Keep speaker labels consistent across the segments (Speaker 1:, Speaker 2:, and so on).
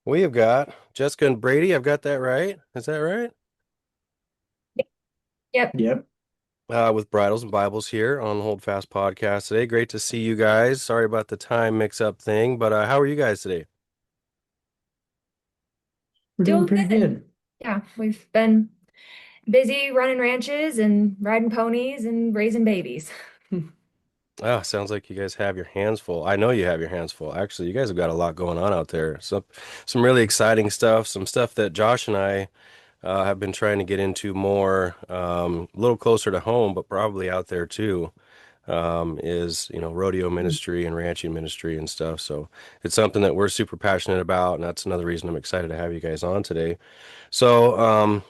Speaker 1: We have got Jessica and Brady. I've got that right. Is that right?
Speaker 2: Yep.
Speaker 3: Yep.
Speaker 1: With Bridles and Bibles here on the Hold Fast podcast today. Great to see you guys. Sorry about the time mix-up thing, but how are you guys today?
Speaker 3: We're doing
Speaker 2: Doing
Speaker 3: pretty
Speaker 2: good.
Speaker 3: good.
Speaker 2: Yeah, we've been busy running ranches and riding ponies and raising babies.
Speaker 1: Oh, sounds like you guys have your hands full. I know you have your hands full. Actually, you guys have got a lot going on out there. Some really exciting stuff, some stuff that Josh and I have been trying to get into more, a little closer to home, but probably out there too. Is, rodeo ministry and ranching ministry and stuff. So it's something that we're super passionate about, and that's another reason I'm excited to have you guys on today. So,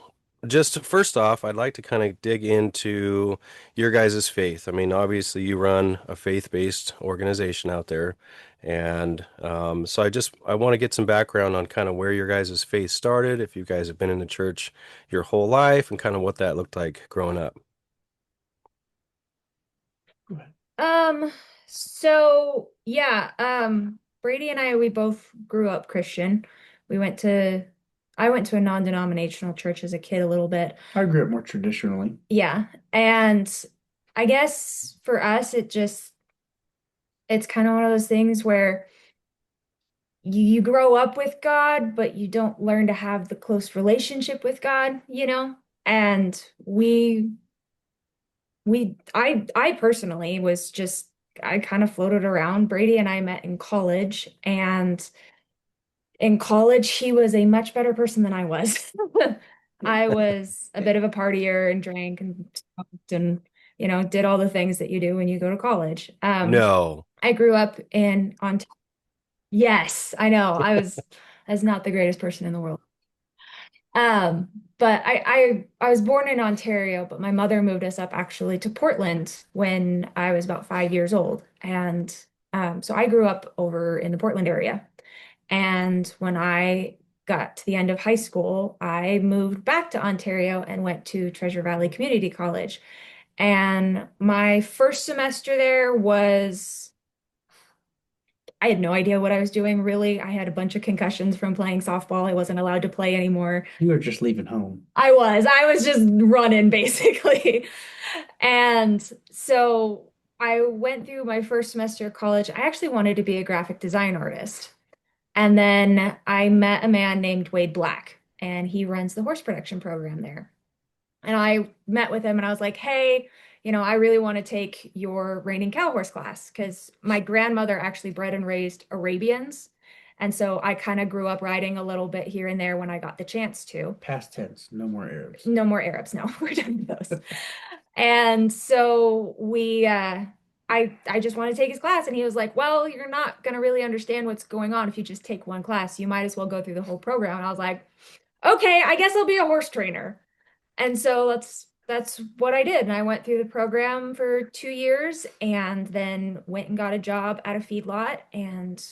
Speaker 1: just first off, I'd like to kind of dig into your guys' faith. I mean, obviously, you run a faith-based organization out there, and so I want to get some background on kind of where your guys' faith started, if you guys have been in the church your whole life, and kind of what that looked like growing up.
Speaker 3: Go ahead.
Speaker 2: Um, so yeah, Brady and I, we both grew up Christian. We went to, I went to a non-denominational church as a kid a little bit.
Speaker 3: I grew up more traditionally.
Speaker 2: Yeah. And I guess for us, it's kind of one of those things where you grow up with God, but you don't learn to have the close relationship with God. And I personally was just, I kind of floated around. Brady and I met in college, and in college, he was a much better person than I was. I was a bit of a partier and drank and smoked and, did all the things that you do when you go to college.
Speaker 1: No.
Speaker 2: I grew up in Ontario. Yes, I know. I was not the greatest person in the world. Um, but I was born in Ontario, but my mother moved us up actually to Portland when I was about 5 years old. And so I grew up over in the Portland area. And when I got to the end of high school, I moved back to Ontario and went to Treasure Valley Community College. And my first semester there was I had no idea what I was doing, really. I had a bunch of concussions from playing softball. I wasn't allowed to play anymore.
Speaker 3: You were just leaving home.
Speaker 2: I was just running basically. And so I went through my first semester of college. I actually wanted to be a graphic design artist. And then I met a man named Wade Black, and he runs the horse production program there. And I met with him and I was like, hey, I really want to take your reining cow horse class because my grandmother actually bred and raised Arabians. And so I kind of grew up riding a little bit here and there when I got the chance to.
Speaker 3: Past tense, no more Arabs.
Speaker 2: No more Arabs, no, we're done with those. And so I just want to take his class. And he was like, well, you're not going to really understand what's going on if you just take one class. You might as well go through the whole program. And I was like, okay, I guess I'll be a horse trainer. And so that's what I did. And I went through the program for 2 years and then went and got a job at a feedlot and,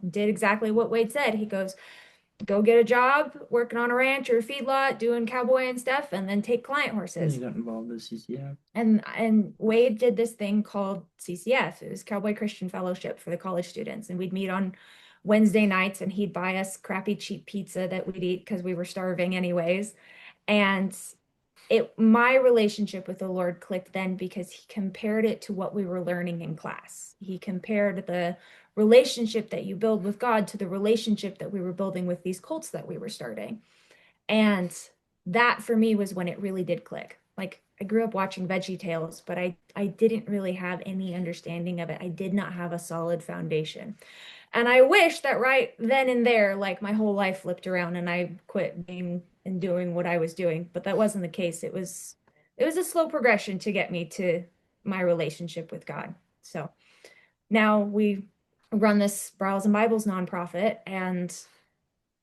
Speaker 2: did exactly what Wade said. He goes, go get a job working on a ranch or a feedlot, doing cowboy and stuff, and then take client
Speaker 3: And you
Speaker 2: horses.
Speaker 3: got involved in CCF.
Speaker 2: And Wade did this thing called CCF. It was Cowboy Christian Fellowship for the college students. And we'd meet on Wednesday nights and he'd buy us crappy cheap pizza that we'd eat because we were starving anyways. And my relationship with the Lord clicked then because he compared it to what we were learning in class. He compared the relationship that you build with God to the relationship that we were building with these cults that we were starting. And that for me was when it really did click. Like I grew up watching Veggie Tales, but I didn't really have any understanding of it. I did not have a solid foundation. And I wish that right then and there, like my whole life flipped around and I quit being and doing what I was doing. But that wasn't the case. It was a slow progression to get me to my relationship with God. So now we run this Bridles and Bibles nonprofit, and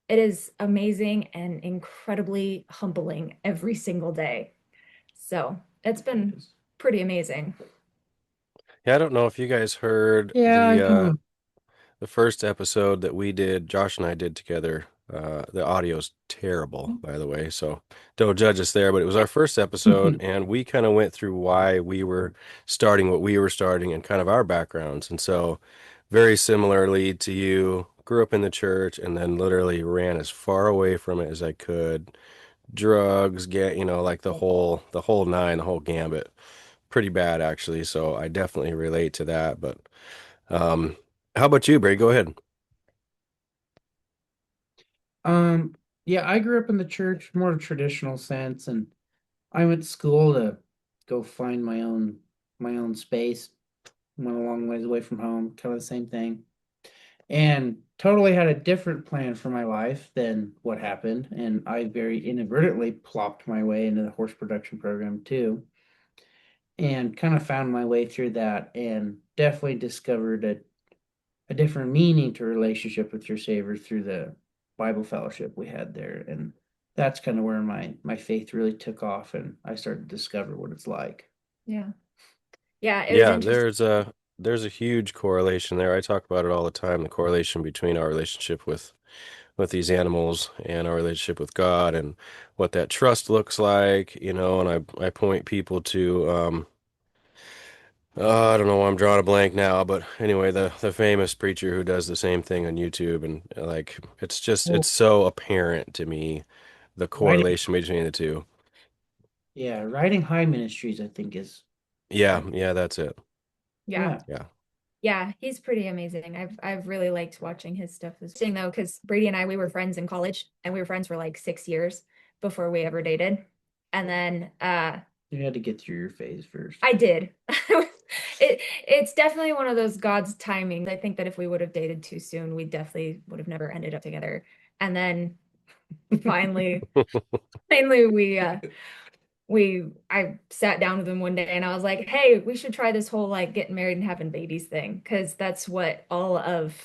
Speaker 2: it is amazing and incredibly humbling every single day. So it's been pretty amazing.
Speaker 1: Yeah, I don't know if you guys heard
Speaker 3: Yeah, I kind of.
Speaker 1: the first episode that we did, Josh and I did together. The audio's terrible, by the way, so don't judge us there. But it was our first episode, and we kind of went through why we were starting what we were starting and kind of our backgrounds. And so, very similarly to you, grew up in the church and then literally ran as far away from it as I could. Drugs, get, like the whole nine, the whole gambit. Pretty bad actually, so I definitely relate to that. But um how about you, Bray? Go ahead.
Speaker 3: Um, yeah, I grew up in the church, more traditional sense, and I went to school to go find my own space. Went a long ways away from home, kind of the same thing. And totally had a different plan for my life than what happened. And I very inadvertently plopped my way into the horse production program too, and kind of found my way through that and definitely discovered a different meaning to relationship with your Savior through the Bible fellowship we had there. And that's kind of where my faith really took off and I started to discover what it's like.
Speaker 2: Yeah. Yeah, it was
Speaker 1: Yeah,
Speaker 2: interesting.
Speaker 1: there's a huge correlation there. I talk about it all the time, the correlation between our relationship with these animals and our relationship with God and what that trust looks like, and I point people to I don't know why I'm drawing a blank now, but anyway, the famous preacher who does the same thing on YouTube, and like it's
Speaker 3: Well,
Speaker 1: so apparent to me the
Speaker 3: writing,
Speaker 1: correlation between the two.
Speaker 3: yeah, writing high ministries, I think is,
Speaker 1: Yeah,
Speaker 3: I,
Speaker 1: yeah, that's it.
Speaker 2: Yeah.
Speaker 3: yeah,
Speaker 1: Yeah.
Speaker 2: Yeah, he's pretty amazing. I've really liked watching his stuff as thing though, because Brady and I we were friends in college and we were friends for like 6 years before we ever dated. And then
Speaker 3: you had to get through your phase first.
Speaker 2: I did. It's definitely one of those God's timings. I think that if we would have dated too soon, we definitely would have never ended up together. And then finally, finally I sat down with him one day and I was like, "Hey, we should try this whole like getting married and having babies thing because that's what all of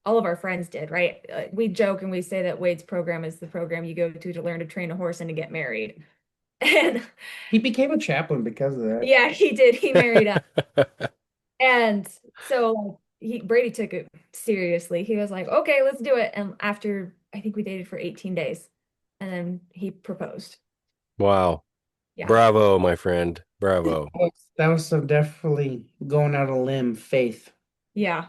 Speaker 2: our friends did, right? We joke and we say that Wade's program is the program you go to learn to train a horse and to get married." And
Speaker 3: He became a chaplain because of that.
Speaker 2: yeah, he did. He married up. And so Brady took it seriously. He was like, "Okay, let's do it." And after I think we dated for 18 days and then he proposed.
Speaker 1: Wow.
Speaker 2: Yeah.
Speaker 1: Bravo, my friend. Bravo.
Speaker 3: That was some definitely going out on a limb faith.
Speaker 2: Yeah.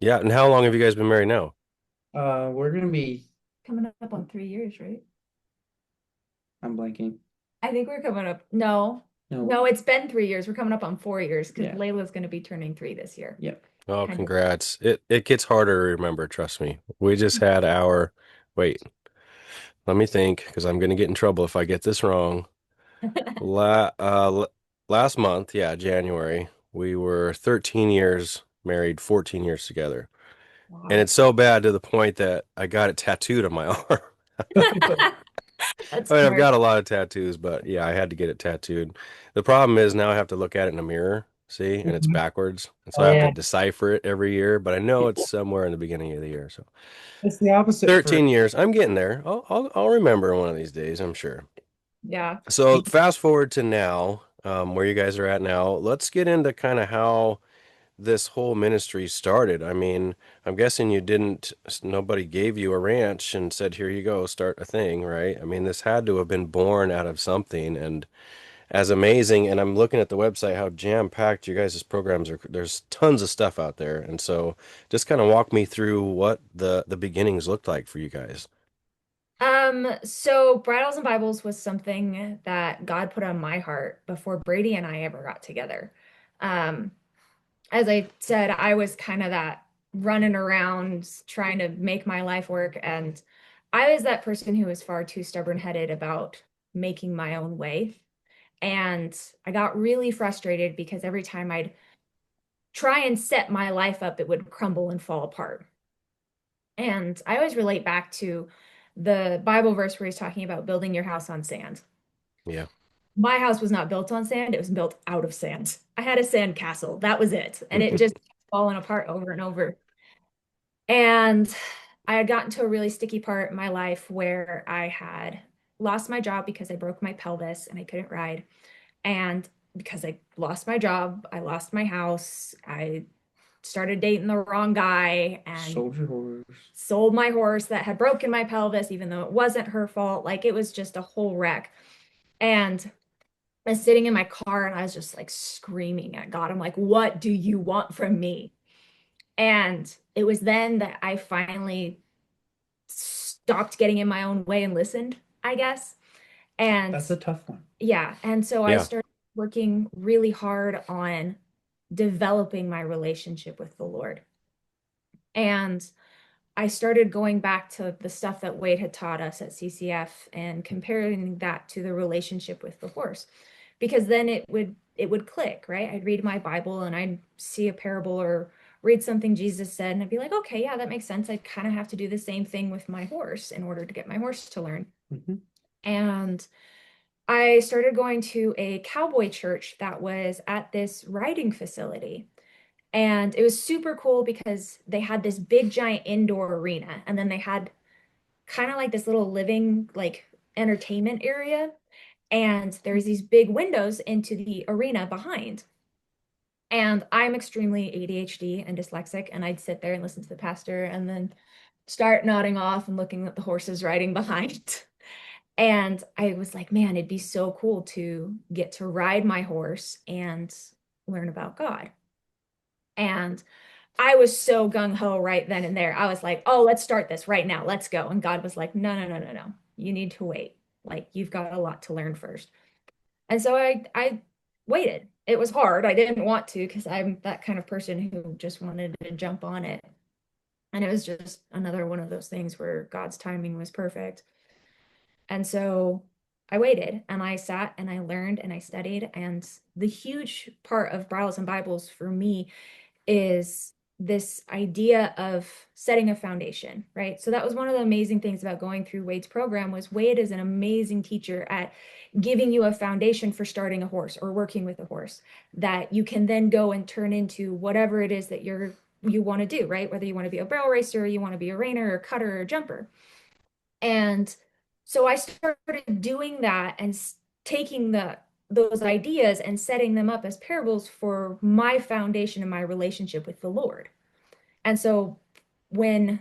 Speaker 1: Yeah, and how long have you guys been married now?
Speaker 3: We're gonna be,
Speaker 2: Coming up on 3 years, right?
Speaker 3: I'm blanking.
Speaker 2: I think we're coming up. No,
Speaker 3: No,
Speaker 2: no, it's been 3 years. We're coming up on 4 years because
Speaker 3: yeah,
Speaker 2: Layla's going to be turning 3 this year.
Speaker 3: yep.
Speaker 1: Oh,
Speaker 2: Kind of.
Speaker 1: congrats. It gets harder to remember, trust me. We just had our wait, let me think, because I'm gonna get in trouble if I get this wrong. Last month, yeah, January, we were 13 years married, 14 years together. And
Speaker 2: Wow.
Speaker 1: it's so bad to the point that I got it tattooed on my arm.
Speaker 2: That's
Speaker 1: I mean, I've
Speaker 2: smart.
Speaker 1: got a lot of tattoos, but yeah, I had to get it tattooed. The problem is now I have to look at it in a mirror, see, and it's
Speaker 3: Mhm.
Speaker 1: backwards. And so
Speaker 3: Oh
Speaker 1: I have to
Speaker 3: yeah,
Speaker 1: decipher it every year, but I know it's somewhere in the beginning of the year. So
Speaker 3: it's the opposite for
Speaker 1: 13 years, I'm getting there. I'll remember one of these days, I'm sure.
Speaker 2: Yeah.
Speaker 1: So fast forward to now, where you guys are at now. Let's get into kind of how this whole ministry started. I mean, I'm guessing you didn't, nobody gave you a ranch and said, here you go, start a thing, right? I mean, this had to have been born out of something and as amazing. And I'm looking at the website, how jam-packed you guys' programs are. There's tons of stuff out there. And so just kind of walk me through what the beginnings looked like for you guys.
Speaker 2: So Bridles and Bibles was something that God put on my heart before Brady and I ever got together. Um, as I said, I was kind of that running around trying to make my life work. And I was that person who was far too stubborn-headed about making my own way. And I got really frustrated because every time I'd try and set my life up, it would crumble and fall apart. And I always relate back to the Bible verse where he's talking about building your house on sand.
Speaker 1: Yeah.
Speaker 2: My house was not built on sand, it was built out of sand. I had a sand castle, that was it. And it just fallen apart over and over. And I had gotten to a really sticky part in my life where I had lost my job because I broke my pelvis and I couldn't ride. And because I lost my job, I lost my house, I started dating the wrong guy and
Speaker 3: soldier horse.
Speaker 2: sold my horse that had broken my pelvis, even though it wasn't her fault. Like it was just a whole wreck. And I was sitting in my car and I was just like screaming at God. I'm like, what do you want from me? And it was then that I finally stopped getting in my own way and listened, I guess. And
Speaker 3: That's a tough one.
Speaker 2: yeah, and so I
Speaker 1: Yeah.
Speaker 2: started working really hard on developing my relationship with the Lord. And I started going back to the stuff that Wade had taught us at CCF and comparing that to the relationship with the horse. Because then it would click, right? I'd read my Bible and I'd see a parable or read something Jesus said, and I'd be like, okay, yeah, that makes sense. I kind of have to do the same thing with my horse in order to get my horse to learn.
Speaker 3: Hmm.
Speaker 2: And I started going to a cowboy church that was at this riding facility. And it was super cool because they had this big giant indoor arena, and then they had kind of like this little living like entertainment area, and there's these big windows into the arena behind. And I'm extremely ADHD and dyslexic, and I'd sit there and listen to the pastor and then start nodding off and looking at the horses riding behind. And I was like, man, it'd be so cool to get to ride my horse and learn about God. And I was so gung ho right then and there. I was like, oh, let's start this right now. Let's go. And God was like, no, no, no, no, no. You need to wait. Like, you've got a lot to learn first. And so I waited. It was hard. I didn't want to because I'm that kind of person who just wanted to jump on it. And it was just another one of those things where God's timing was perfect. And so I waited and I sat and I learned and I studied. And the huge part of Bridles and Bibles for me is this idea of setting a foundation, right? So that was one of the amazing things about going through Wade's program was Wade is an amazing teacher at giving you a foundation for starting a horse or working with a horse that you can then go and turn into whatever it is that you want to do, right? Whether you want to be a barrel racer, or you want to be a reiner or cutter or jumper. And so I started doing that and taking those ideas and setting them up as parables for my foundation and my relationship with the Lord. And so when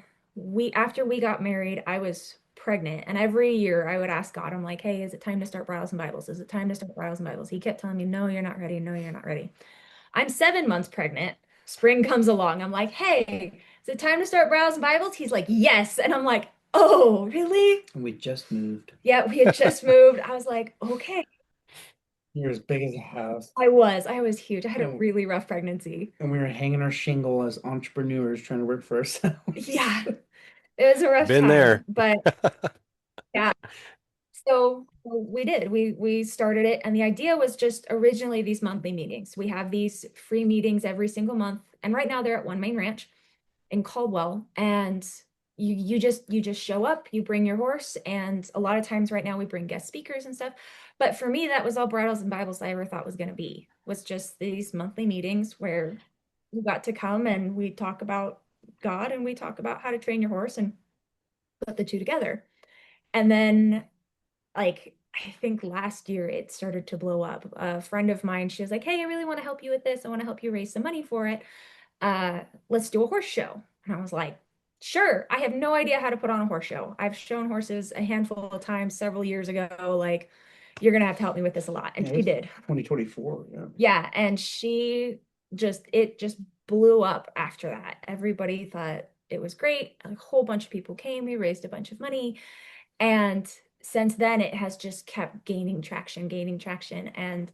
Speaker 2: after we got married, I was pregnant. And every year I would ask God, I'm like, hey, is it time to start Bridles and Bibles? Is it time to start Bridles and Bibles? He kept telling me, no, you're not ready. No, you're not ready. I'm 7 months pregnant. Spring comes along. I'm like, hey, is it time to start Bridles and Bibles? He's like, yes. And I'm like, oh, really?
Speaker 3: And we just moved.
Speaker 2: Yeah, we had just moved. I was like, okay.
Speaker 3: You're as big as a house.
Speaker 2: I was huge. I had a
Speaker 3: And,
Speaker 2: really rough pregnancy.
Speaker 3: and we were hanging our shingle as entrepreneurs trying to work for ourselves.
Speaker 2: Yeah, it was a rough
Speaker 1: Been
Speaker 2: time,
Speaker 1: there.
Speaker 2: but yeah. So we did. We started it, and the idea was just originally these monthly meetings. We have these free meetings every single month, and right now they're at One Main Ranch in Caldwell, and you just show up, you bring your horse, and a lot of times right now we bring guest speakers and stuff. But for me, that was all Bridles and Bibles I ever thought was going to be, was just these monthly meetings where you got to come and we talk about God and we talk about how to train your horse and put the two together. And then like I think last year it started to blow up. A friend of mine, she was like, hey, I really want to help you with this. I want to help you raise some money for it. Let's do a horse show. And I was like, sure. I have no idea how to put on a horse show. I've shown horses a handful of times several years ago. Like, you're gonna have to help me with this a lot. And
Speaker 3: Yeah, it
Speaker 2: she
Speaker 3: was
Speaker 2: did.
Speaker 3: 2024. Yeah.
Speaker 2: Yeah. And it just blew up after that. Everybody thought it was great. A whole bunch of people came. We raised a bunch of money. And since then, it has just kept gaining traction, gaining traction. And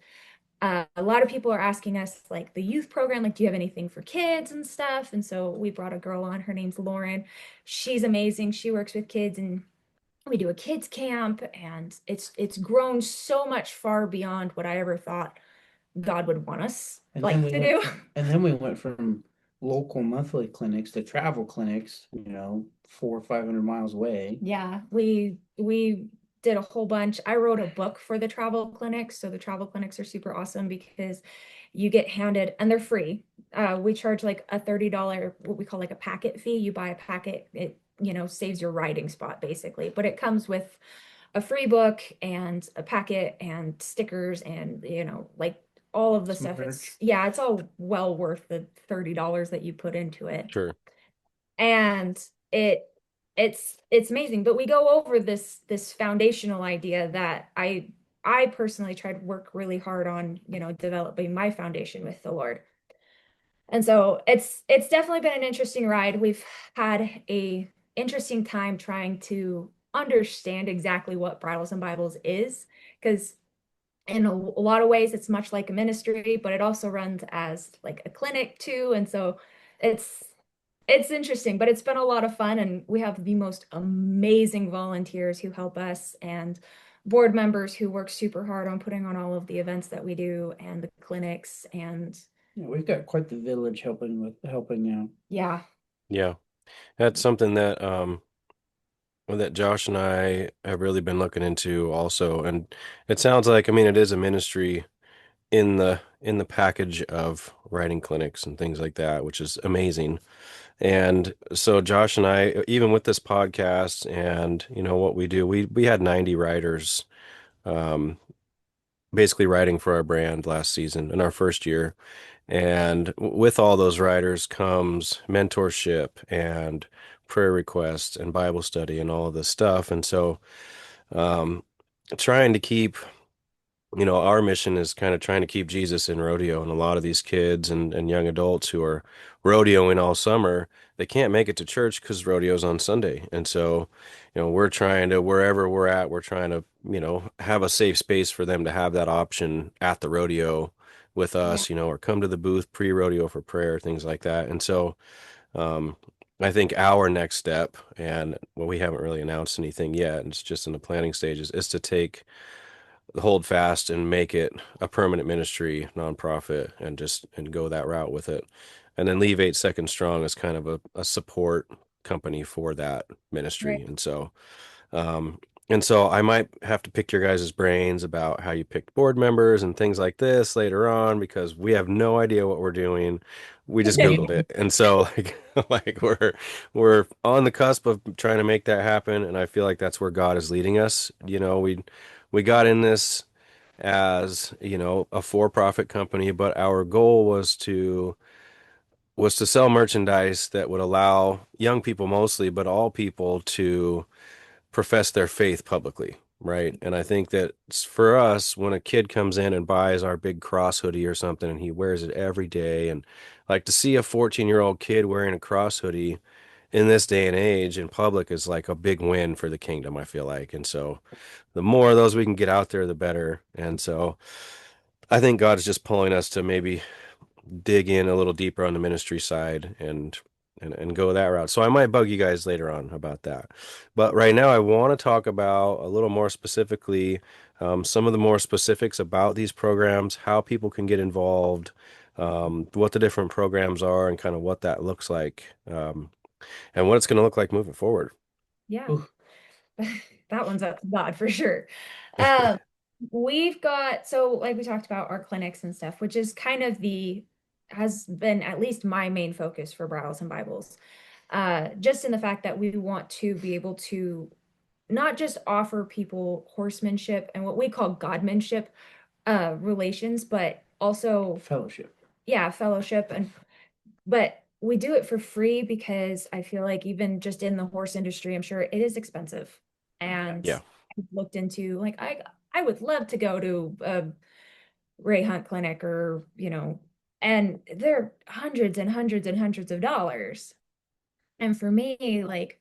Speaker 2: a lot of people are asking us, like the youth program, like, do you have anything for kids and stuff? And so we brought a girl on. Her name's Lauren. She's amazing. She works with kids, and we do a kids camp, and it's grown so much far beyond what I ever thought God would want us
Speaker 3: And then
Speaker 2: like
Speaker 3: we
Speaker 2: to
Speaker 3: went
Speaker 2: do.
Speaker 3: from local monthly clinics to travel clinics, 400 or 500 miles away.
Speaker 2: Yeah, we did a whole bunch. I wrote a book for the travel clinics. So the travel clinics are super awesome because you get handed, and they're free. We charge like a $30, what we call like a packet fee. You buy a packet, it, saves your riding spot basically, but it comes with a free book and a packet and stickers and, like all of the
Speaker 3: Some
Speaker 2: stuff.
Speaker 3: merch.
Speaker 2: Yeah, it's all well worth the $30 that you put into it.
Speaker 1: Sure.
Speaker 2: And it's amazing, but we go over this foundational idea that I personally tried to work really hard on, developing my foundation with the Lord. And so it's definitely been an interesting ride. We've had a interesting time trying to understand exactly what Bridles and Bibles is, because in a lot of ways it's much like a ministry, but it also runs as like a clinic too. And so it's it's interesting, but it's been a lot of fun, and we have the most amazing volunteers who help us, and board members who work super hard on putting on all of the events that we do and the clinics. And
Speaker 3: Yeah, we've got quite the village helping out.
Speaker 2: yeah,
Speaker 1: Yeah. That's something that Josh and I have really been looking into also. And it sounds like, I mean, it is a ministry in the package of writing clinics and things like that, which is amazing. And so Josh and I, even with this podcast and what we do, we had 90 writers um basically writing for our brand last season in our first year. And with all those writers comes mentorship and prayer requests and Bible study and all of this stuff. And so um trying to keep our mission is kind of trying to keep Jesus in rodeo. And a lot of these kids and young adults who are rodeoing all summer, they can't make it to church because rodeo's on Sunday. And so, we're trying to, wherever we're at, we're trying to, have a safe space for them to have that option at the rodeo with
Speaker 2: yeah,
Speaker 1: us, or come to the booth pre-rodeo for prayer, things like that. And so, um, I think our next step, and well, we haven't really announced anything yet, and it's just in the planning stages, is to take hold fast and make it a permanent ministry nonprofit and go that route with it, and then leave 8 Seconds Strong as kind of a support company for that
Speaker 2: right.
Speaker 1: ministry. Um and so I might have to pick your guys' brains about how you picked board members and things like this later on, because we have no idea what we're doing. We just
Speaker 3: Yeah,
Speaker 1: Googled it. And so like we're on the cusp of trying to make that happen. And I feel like that's where God is leading us. We got in this as, a for-profit company, but our goal was to sell merchandise that would allow young people mostly, but all people to profess their faith publicly, right? And I think that for us, when a kid comes in and buys our big cross hoodie or something and he wears it every day, and like to see a 14-year-old kid wearing a cross hoodie in this day and age in public is like a big win for the kingdom, I feel like. And so the more of those we can get out there, the better. And so I think God is just pulling us to maybe dig in a little deeper on the ministry side and go that route. So I might bug you guys later on about that. But right now I want to talk about a little more specifically some of the more specifics about these programs, how people can get involved, what the different programs are, and kind of what that looks like, and what it's going to look like moving forward.
Speaker 2: Yeah.
Speaker 3: oof,
Speaker 2: That one's up to God for sure. Um, we've got, so like we talked about our clinics and stuff, which is kind of has been at least my main focus for Bridles and Bibles. Just in the fact that we want to be able to not just offer people horsemanship and what we call godmanship relations, but also,
Speaker 3: fellowship.
Speaker 2: yeah, fellowship. And but we do it for free because I feel like even just in the horse industry, I'm sure it is expensive. And
Speaker 1: Yeah,
Speaker 2: I've looked into like I would love to go to a Ray Hunt clinic, or and they're hundreds and hundreds and hundreds of dollars. And for me, like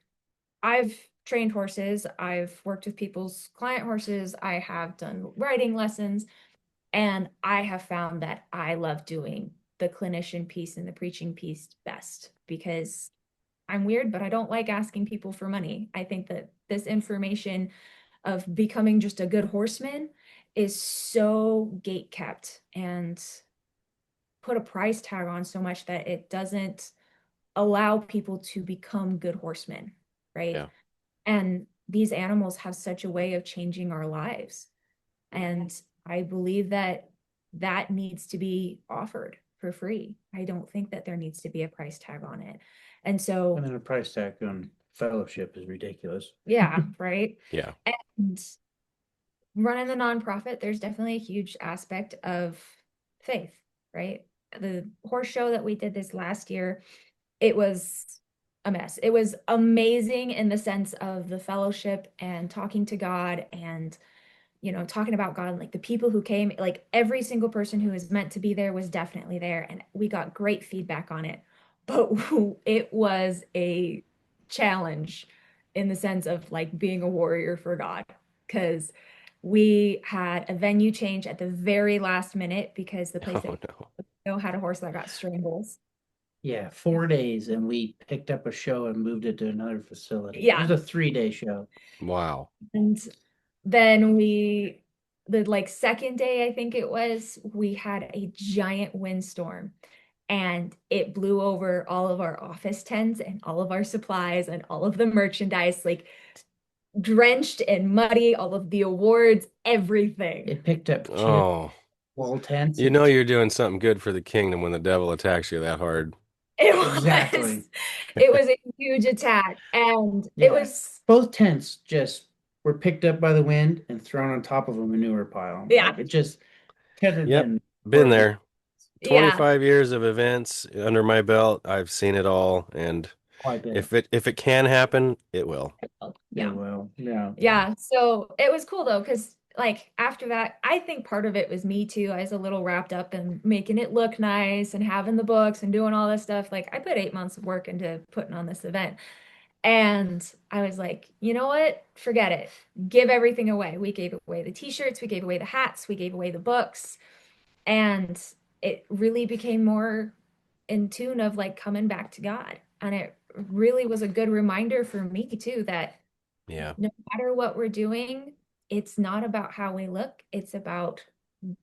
Speaker 2: I've trained horses, I've worked with people's client horses, I have done riding lessons, and I have found that I love doing the clinician piece and the preaching piece best, because I'm weird, but I don't like asking people for money. I think that this information of becoming just a good horseman is so gate kept and put a price tag on so much that it doesn't allow people to become good horsemen, right?
Speaker 1: yeah,
Speaker 2: And these animals have such a way of changing our lives. And I believe that that needs to be offered for free. I don't think that there needs to be a price tag on it. And
Speaker 3: And
Speaker 2: so,
Speaker 3: then a price tag on fellowship is ridiculous.
Speaker 2: yeah, right.
Speaker 1: yeah,
Speaker 2: And running the nonprofit, there's definitely a huge aspect of faith, right? The horse show that we did this last year, it was a mess. It was amazing in the sense of the fellowship and talking to God and talking about God, and like the people who came, like every single person who was meant to be there was definitely there, and we got great feedback on it. But it was a challenge in the sense of like being a warrior for God, because we had a venue change at the very last minute because the place
Speaker 1: Oh
Speaker 2: that
Speaker 1: no.
Speaker 2: we had a horse that got strangles.
Speaker 3: Yeah, 4 days, and we picked up a show and moved it to another facility. It was
Speaker 2: Yeah.
Speaker 3: a 3-day show.
Speaker 1: Wow.
Speaker 2: And then the like second day, I think it was, we had a giant windstorm and it blew over all of our office tents and all of our supplies and all of the merchandise, like drenched and muddy, all of the awards, everything.
Speaker 3: It picked up chips,
Speaker 1: Oh,
Speaker 3: wall tents,
Speaker 1: you
Speaker 3: and
Speaker 1: know you're doing something good for the kingdom when the devil attacks you that hard.
Speaker 2: It
Speaker 3: exactly.
Speaker 2: was, it was a huge attack. And it
Speaker 3: Yeah.
Speaker 2: was,
Speaker 3: Both tents just were picked up by the wind and thrown on top of a manure pile. Like
Speaker 2: yeah,
Speaker 3: it just could have
Speaker 1: Yep,
Speaker 3: been
Speaker 1: been
Speaker 3: horribly
Speaker 1: there.
Speaker 2: yeah,
Speaker 1: 25 years of events under my belt. I've seen it all, and
Speaker 3: quite bit.
Speaker 1: if it can happen, it will.
Speaker 3: It
Speaker 2: yeah.
Speaker 3: will. Yeah.
Speaker 1: Yeah.
Speaker 2: Yeah, so it was cool though, because like after that, I think part of it was me too. I was a little wrapped up in making it look nice and having the books and doing all this stuff. Like I put 8 months of work into putting on this event. And I was like, you know what? Forget it. Give everything away. We gave away the t-shirts, we gave away the hats, we gave away the books. And it really became more in tune of like coming back to God. And it really was a good reminder for me too that
Speaker 1: Yeah.
Speaker 2: no matter what we're doing, it's not about how we look. It's about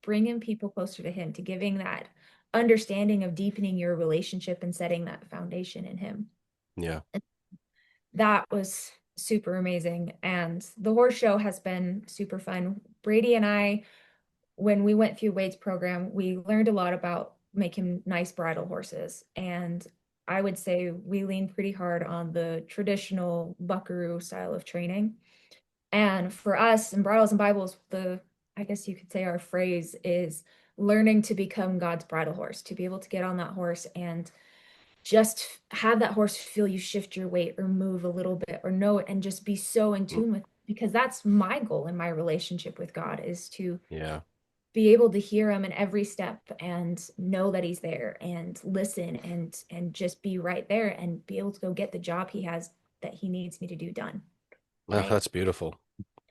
Speaker 2: bringing people closer to Him, to giving that understanding of deepening your relationship and setting that foundation in Him.
Speaker 1: Yeah.
Speaker 2: And that was super amazing. And the horse show has been super fun. Brady and I, when we went through Wade's program, we learned a lot about making nice bridle horses. And I would say we lean pretty hard on the traditional buckaroo style of training. And for us in Bridles and Bibles, I guess you could say our phrase is learning to become God's bridle horse, to be able to get on that horse and just have that horse feel you shift your weight or move a little bit or know it and just be so in
Speaker 1: Mm,
Speaker 2: tune with, because that's my goal in my relationship with God, is to
Speaker 1: yeah.
Speaker 2: be able to hear him in every step and know that he's there and listen and just be right there and be able to go get the job he has that he needs me to do done.
Speaker 1: Oh,
Speaker 2: Right.
Speaker 1: that's beautiful.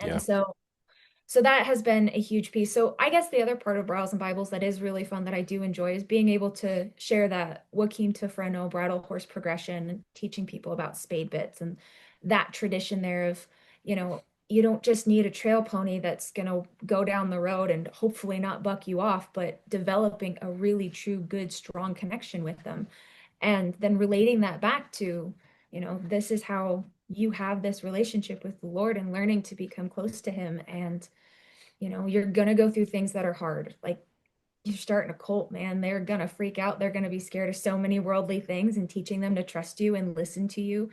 Speaker 2: And
Speaker 1: Yeah.
Speaker 2: so that has been a huge piece. So I guess the other part of Bridles and Bibles that is really fun that I do enjoy is being able to share that Joaquin to Freno bridle horse progression and teaching people about spade bits and that tradition there of, you don't just need a trail pony that's going to go down the road and hopefully not buck you off, but developing a really true, good, strong connection with them. And then relating that back to, this is how you have this relationship with the Lord and learning to become close to him. And you're gonna go through things that are hard. Like you're starting a cult, man. They're gonna freak out. They're gonna be scared of so many worldly things, and teaching them to trust you and listen to you.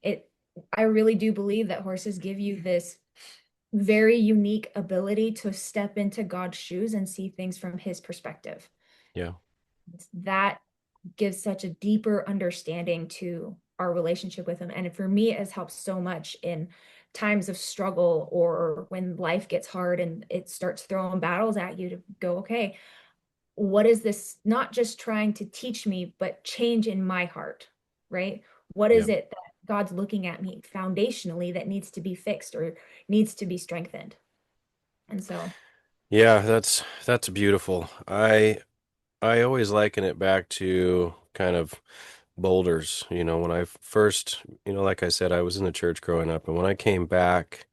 Speaker 2: It, I really do believe that horses give you this very unique ability to step into God's shoes and see things from his perspective.
Speaker 1: Yeah.
Speaker 2: That gives such a deeper understanding to our relationship with him. And for me, it has helped so much in times of struggle or when life gets hard and it starts throwing battles at you to go, okay, what is this not just trying to teach me, but change in my heart, right? What
Speaker 1: Yeah.
Speaker 2: is it that God's looking at me foundationally that needs to be fixed or needs to be strengthened? And so,
Speaker 1: Yeah, that's beautiful. I always liken it back to kind of boulders. When I first, like I said, I was in the church growing up, and when I came back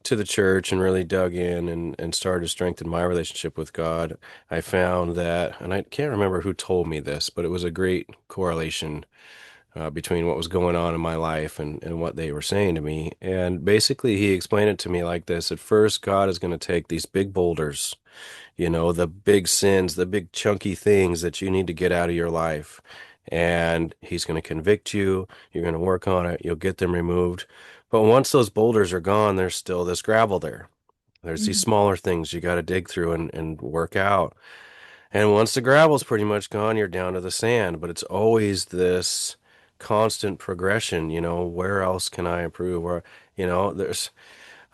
Speaker 1: to the church and really dug in and started to strengthen my relationship with God, I found that, and I can't remember who told me this, but it was a great correlation between what was going on in my life and what they were saying to me. And basically, he explained it to me like this. At first, God is going to take these big boulders, the big sins, the big chunky things that you need to get out of your life. And he's going to convict you. You're going to work on it. You'll get them removed. But once those boulders are gone, there's still this gravel there. There's these
Speaker 2: mhm,
Speaker 1: smaller things you got to dig through and work out. And once the gravel's pretty much gone, you're down to the sand. But it's always this constant progression. Where else can I improve? Where, there's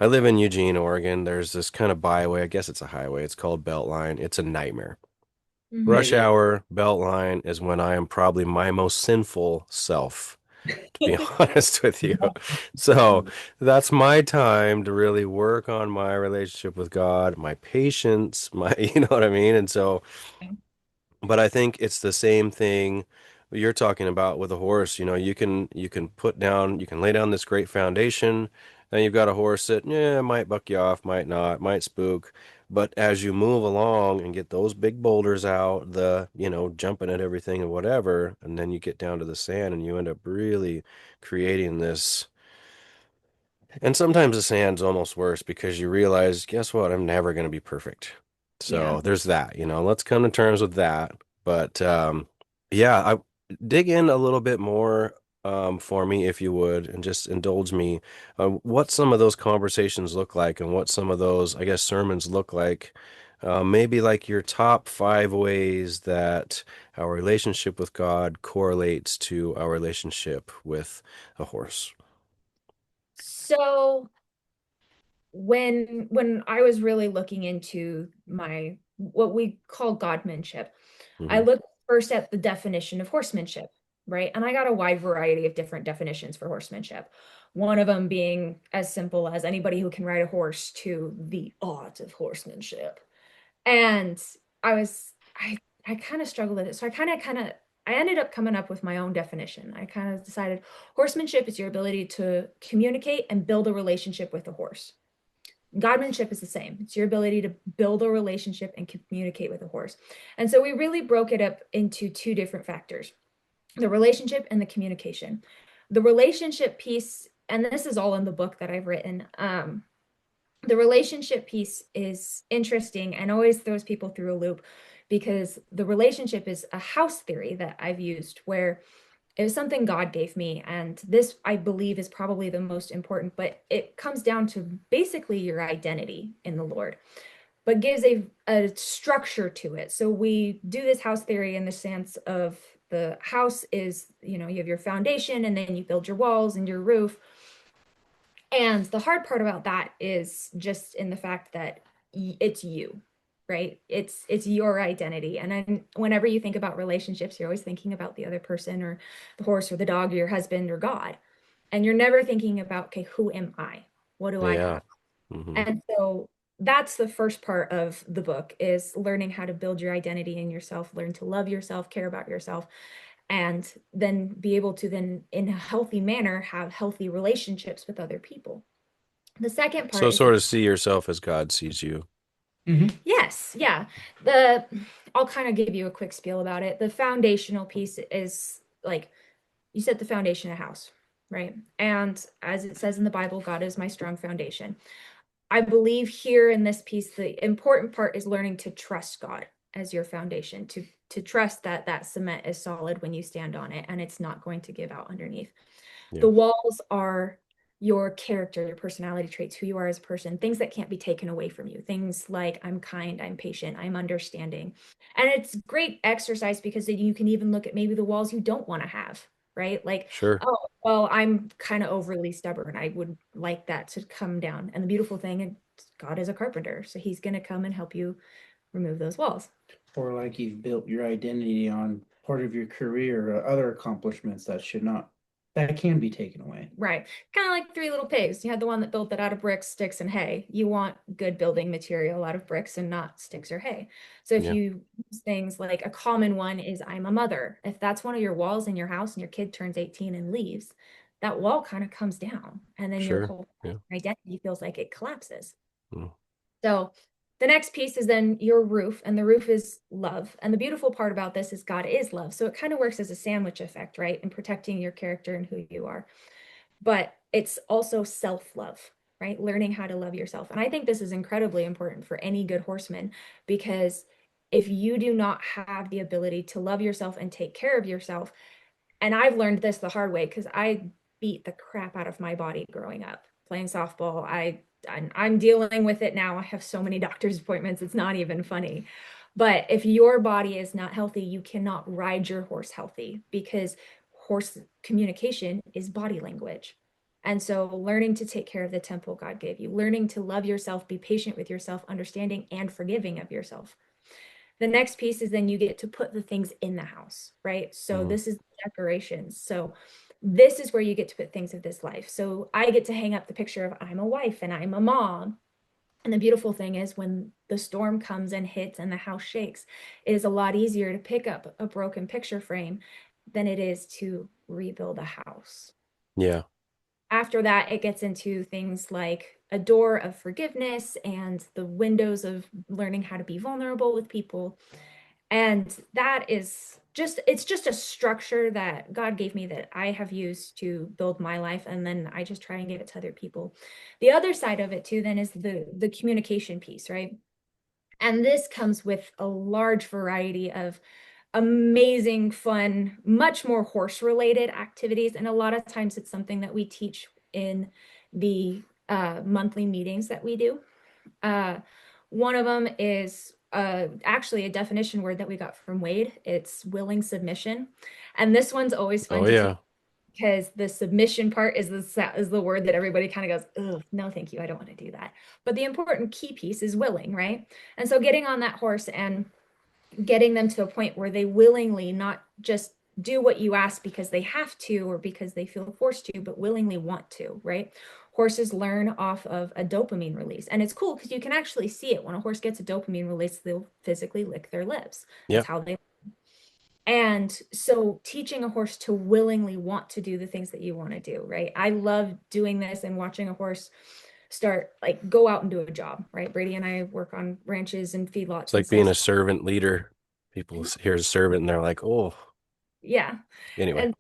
Speaker 1: I live in Eugene, Oregon. There's this kind of byway. I guess it's a highway. It's called Beltline. It's a nightmare.
Speaker 3: It
Speaker 1: Rush
Speaker 3: is.
Speaker 1: hour, Beltline is when I am probably my most sinful self, to be honest with you. So that's my time to really work on my relationship with God, my patience, my, you know what I mean? And so, but I think it's the same thing you're talking about with a horse. You can put down, you can lay down this great foundation, and you've got a horse that, yeah, might buck you off, might not, might spook. But as you move along and get those big boulders out, jumping at everything and whatever, and then you get down to the sand and you end up really creating this. And sometimes the sand's almost worse because you realize, guess what? I'm never going to be perfect. So
Speaker 2: Yeah.
Speaker 1: there's that, let's come to terms with that. But yeah, I dig in a little bit more for me, if you would, and just indulge me what some of those conversations look like and what some of those, I guess, sermons look like. Maybe like your top 5 ways that our relationship with God correlates to our relationship with a horse.
Speaker 2: So when I was really looking into my what we call godmanship, I
Speaker 1: Hmm.
Speaker 2: looked first at the definition of horsemanship, right? And I got a wide variety of different definitions for horsemanship. One of them being as simple as anybody who can ride a horse to the art of horsemanship. And I was I kind of struggled with it. So I ended up coming up with my own definition. I kind of decided horsemanship is your ability to communicate and build a relationship with a horse. Godmanship is the same. It's your ability to build a relationship and communicate with a horse. And so we really broke it up into two different factors, the relationship and the communication. The relationship piece, and this is all in the book that I've written, the relationship piece is interesting and always throws people through a loop because the relationship is a house theory that I've used where it was something God gave me. And this, I believe, is probably the most important, but it comes down to basically your identity in the Lord, but gives a structure to it. So we do this house theory in the sense of the house is, you have your foundation and then you build your walls and your roof. And the hard part about that is just in the fact that it's you, right? It's your identity. And then whenever you think about relationships, you're always thinking about the other person or the horse or the dog or your husband or God. And you're never thinking about, okay, who am I? What do I
Speaker 1: Yeah.
Speaker 2: have?
Speaker 1: Hmm.
Speaker 2: And so that's the first part of the book is learning how to build your identity in yourself, learn to love yourself, care about yourself, and then be able to then in a healthy manner have healthy relationships with other people. The second
Speaker 1: So
Speaker 2: part is
Speaker 1: sort of see yourself as God sees you.
Speaker 3: Hmm.
Speaker 2: yes, yeah. The I'll kind of give you a quick spiel about it. The foundational piece is like you set the foundation of a house, right? And as it says in the Bible, God is my strong foundation. I believe here in this piece, the important part is learning to trust God as your foundation, to trust that that cement is solid when you stand on it and it's not going to give out underneath.
Speaker 1: Yeah.
Speaker 2: The walls are your character, your personality traits, who you are as a person, things that can't be taken away from you. Things like I'm kind, I'm patient, I'm understanding. And it's great exercise because then you can even look at maybe the walls you don't want to have, right? Like,
Speaker 1: Sure.
Speaker 2: oh, well, I'm kind of overly stubborn. I would like that to come down. And the beautiful thing is God is a carpenter, so he's going to come and help you remove those walls.
Speaker 3: Or like you've built your identity on part of your career or other accomplishments that should not, that can be taken away.
Speaker 2: Right. Kind of like Three Little Pigs. You had the one that built it out of bricks, sticks, and hay. You want good building material out of bricks and not sticks or hay. So if
Speaker 1: Yeah.
Speaker 2: you use things like a common one is I'm a mother. If that's one of your walls in your house and your kid turns 18 and leaves, that wall kind of comes down and then your
Speaker 1: Sure.
Speaker 2: whole
Speaker 1: Yeah.
Speaker 2: identity feels like it collapses.
Speaker 1: Mm.
Speaker 2: So the next piece is then your roof, and the roof is love. And the beautiful part about this is God is love. So it kind of works as a sandwich effect, right? In protecting your character and who you are, but it's also self-love, right? Learning how to love yourself. And I think this is incredibly important for any good horseman because if you do not have the ability to love yourself and take care of yourself, and I've learned this the hard way because I beat the crap out of my body growing up playing softball. I'm dealing with it now. I have so many doctor's appointments. It's not even funny. But if your body is not healthy, you cannot ride your horse healthy because horse communication is body language. And so learning to take care of the temple God gave you, learning to love yourself, be patient with yourself, understanding and forgiving of yourself. The next piece is then you get to put the things in the house, right? So
Speaker 1: Hmm.
Speaker 2: this is decorations. So this is where you get to put things of this life. So I get to hang up the picture of I'm a wife and I'm a mom. And the beautiful thing is when the storm comes and hits and the house shakes, it is a lot easier to pick up a broken picture frame than it is to rebuild a house.
Speaker 1: Yeah.
Speaker 2: After that, it gets into things like a door of forgiveness and the windows of learning how to be vulnerable with people. And that is just, it's just a structure that God gave me that I have used to build my life. And then I just try and give it to other people. The other side of it too, then is the communication piece, right? And this comes with a large variety of amazing, fun, much more horse related activities. And a lot of times it's something that we teach in the monthly meetings that we do. Uh, one of them is actually a definition word that we got from Wade. It's willing submission. And this one's always fun
Speaker 1: Oh
Speaker 2: to teach
Speaker 1: yeah.
Speaker 2: because the submission part is the word that everybody kind of goes, "Ugh, no, thank you. I don't want to do that." But the important key piece is willing, right? And so getting on that horse and getting them to a point where they willingly not just do what you ask because they have to or because they feel forced to, but willingly want to, right? Horses learn off of a dopamine release. And it's cool because you can actually see it. When a horse gets a dopamine release, they'll physically lick their lips. That's
Speaker 1: Yeah.
Speaker 2: how they. And so teaching a horse to willingly want to do the things that you want to do, right? I love doing this and watching a horse start like go out and do a job, right? Brady and I work on ranches and
Speaker 1: It's
Speaker 2: feedlots and
Speaker 1: like being
Speaker 2: stuff.
Speaker 1: a servant leader. People hear a servant and they're like, oh,
Speaker 2: Yeah.
Speaker 1: anyway.
Speaker 2: And